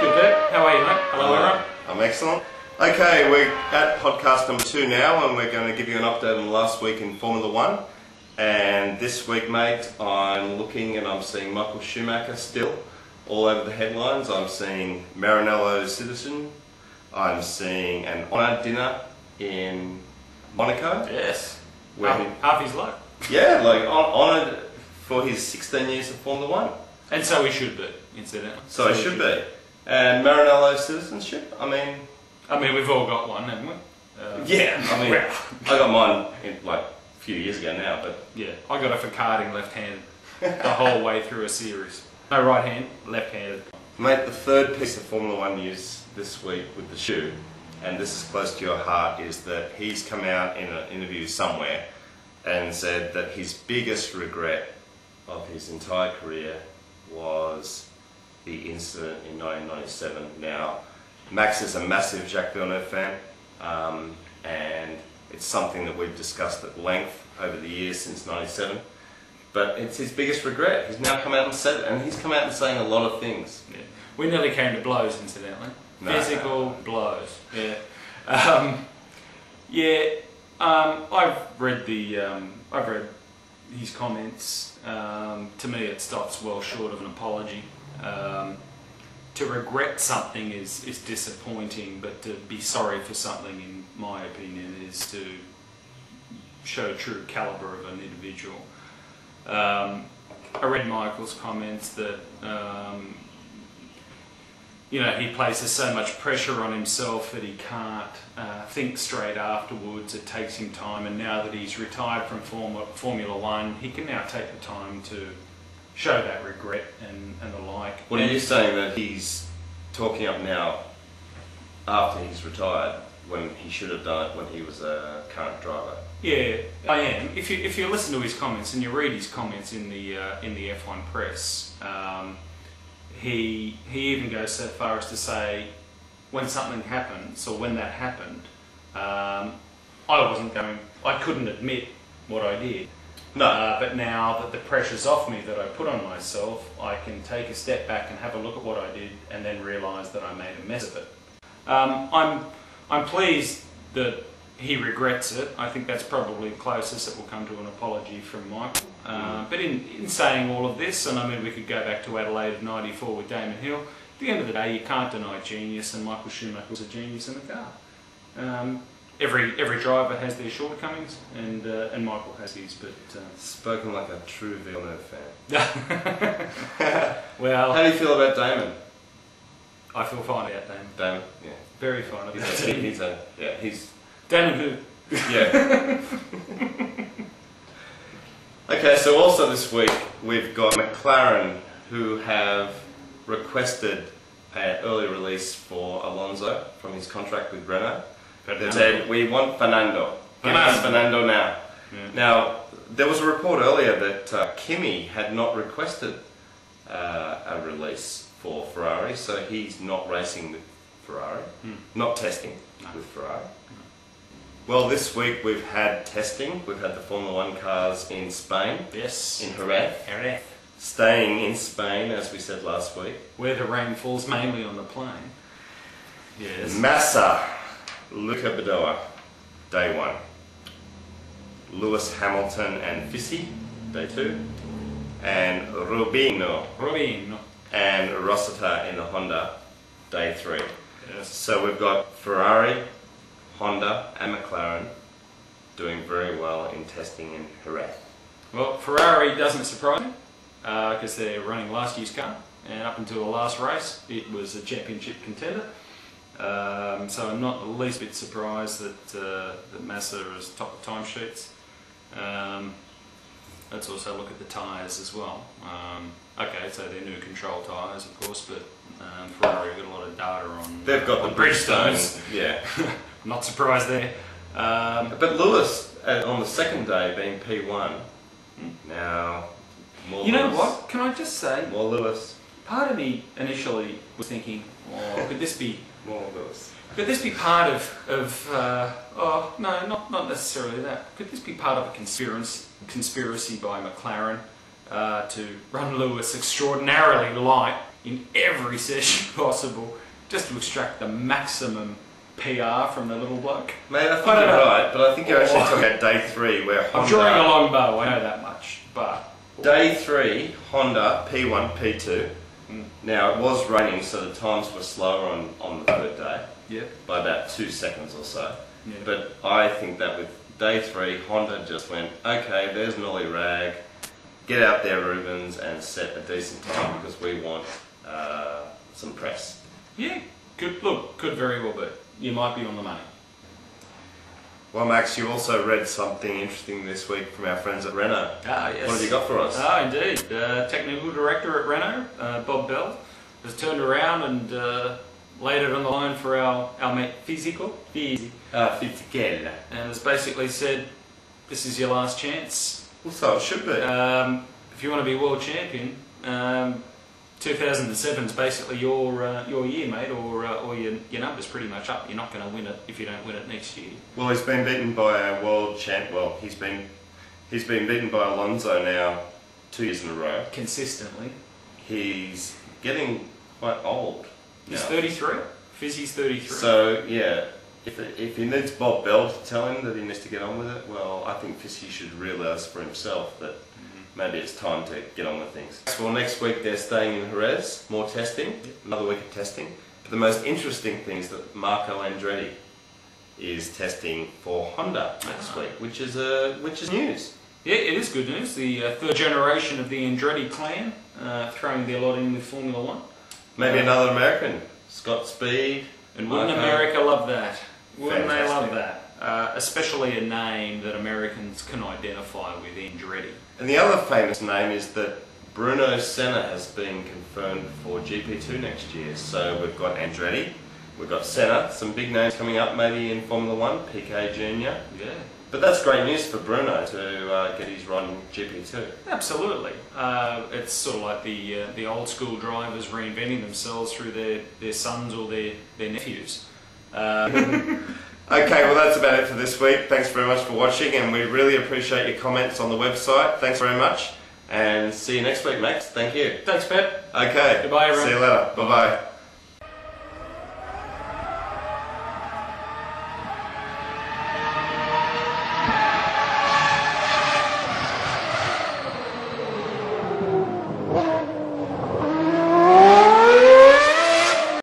Good, Pep. How are you, mate? Hello, everyone. I'm excellent. Okay, we're at podcast number 2 now, and we're going to give you an update on last week in Formula 1. And this week, mate, I'm looking and I'm seeing Michael Schumacher still all over the headlines. I'm seeing Maranello's citizen. I'm seeing an honour dinner in Monaco. Yes. Where half his life. Yeah, like honoured for his 16 years of Formula 1. And so he should be, incidentally. So he should be. And Maranello's citizenship, I mean, we've all got one, haven't we? Yeah, I mean, I got mine like a few years ago now, but... Yeah, I got it for karting left-handed the whole way through a series. No right hand, left-handed. Mate, the third piece of Formula 1 news this week with the shoe, and this is close to your heart, is that he's come out in an interview somewhere and said that his biggest regret of his entire career was the incident in 1997. Now, Max is a massive Jacques Villeneuve fan, and it's something that we've discussed at length over the years since 97. But it's his biggest regret. He's now come out and said it, and he's come out and saying a lot of things. Yeah. We nearly came to blows, incidentally. No. Physical blows. Yeah. I've read his comments. To me, it stops well short of an apology. To regret something is disappointing, but to be sorry for something, in my opinion, is to show true calibre of an individual. I read Michael's comments that he places so much pressure on himself that he can't think straight afterwards. It takes him time, and now that he's retired from Formula 1, he can now take the time to show that regret and the like. What are you saying, that he's talking up now after he's retired, when he should have done it when he was a current driver? Yeah, I am. If you listen to his comments and you read his comments in the F1 press, he even goes so far as to say, when something happens, or when that happened, I couldn't admit what I did. No. But now that the pressure's off me that I put on myself, I can take a step back and have a look at what I did, and then realise that I made a mess of it. I'm pleased that he regrets it. I think that's probably the closest that will come to an apology from Michael. But in saying all of this, and we could go back to Adelaide of '94 with Damon Hill, at the end of the day you can't deny genius, and Michael Schumacher was a genius in the car. Every driver has their shortcomings, and Michael has his. But spoken like a true Villeneuve fan. Well, how do you feel about Damon? I feel fine about Damon. Damon, yeah, very fine about Damon. He's Damon who? Yeah. Okay, so also this week we've got McLaren, who have requested an early release for Alonso from his contract with Renault. They said, we want Fernando. Give us Fernando now. Yeah. Now, there was a report earlier that Kimi had not requested a release for Ferrari, so he's not racing with Ferrari, not testing with Ferrari. Well, this week we've had testing. We've had the Formula 1 cars in Spain. Yes. In Jerez. Staying in Spain, as we said last week. Where the rain falls mainly on the plane. Yes. Massa, Luca Badoa, day 1. Lewis Hamilton and Fisi, day 2. And Rubino and Rossiter in the Honda, day 3. Yes. So we've got Ferrari, Honda and McLaren doing very well in testing in Jerez. Well, Ferrari doesn't surprise me, because they're running last year's car, and up until the last race it was a championship contender. So I'm not the least bit surprised that Massa is top of timesheets. Let's also look at the tyres as well. Okay, so they're new control tyres, of course, but Ferrari have got a lot of data on. They've got the Bridgestones. Yeah. Not surprised there. But Lewis, on the second day, being P1, now more You know Lewis. what? Can I just say? More Lewis. Part of me initially was thinking, oh, could this be... More Lewis. Could this be part of oh, no, not necessarily that. Could this be part of a conspiracy by McLaren to run Lewis extraordinarily light in every session possible, just to extract the maximum PR from the little bloke. Mate, I think you're right, but I think you're actually talking about day 3 where Honda... I'm drawing a long bow, I know that much, but... Day 3, Honda, P1, P2. Now, it was raining, so the times were slower on the 3rd day. Yeah. By about 2 seconds or so. Yeah. But I think that with day 3, Honda just went, okay, there's an ollie rag, get out there, Rubens, and set a decent time because we want some press. Yeah, could very well be. You might be on the money. Well, Max, you also read something interesting this week from our friends at Renault. Ah, yes. What have you got for us? Ah, indeed. Technical director at Renault, Bob Bell, has turned around and laid it on the line for our mate Fisi. Fisical. And has basically said, this is your last chance. Well, so it should be. If you want to be world champion, 2007 is basically your year, mate, or your number's pretty much up. You're not going to win it if you don't win it next year. Well, he's been beaten by a world champ. Well, he's been beaten by Alonso now 2 years in a row. Consistently. He's getting quite old. He's 33. Fisi's 33. So yeah, if he needs Bob Bell to tell him that he needs to get on with it, well, I think Fisi should realise for himself that maybe it's time to get on with things. Well, next week they're staying in Jerez, more testing, another week of testing. But the most interesting thing is that Marco Andretti is testing for Honda next week, which is news. Yeah, it is good news. The 3rd generation of the Andretti clan throwing their lot in with Formula 1. Maybe another American, Scott Speed. And wouldn't America love that? Wouldn't Fantastic. they love that? Especially a name that Americans can identify with, Andretti. And the other famous name is that Bruno Senna has been confirmed for GP2 next year. So we've got Andretti, we've got Senna, some big names coming up maybe in Formula 1, PK Jr. Yeah. But that's great news for Bruno to get his run in GP2. Absolutely. It's sort of like the old school drivers reinventing themselves through their sons or their nephews. Okay, well that's about it for this week. Thanks very much for watching, and we really appreciate your comments on the website. Thanks very much, and see you next week, Max. Thank you. Thanks, Pep. Okay. Goodbye, everyone. See you later. Bye-bye.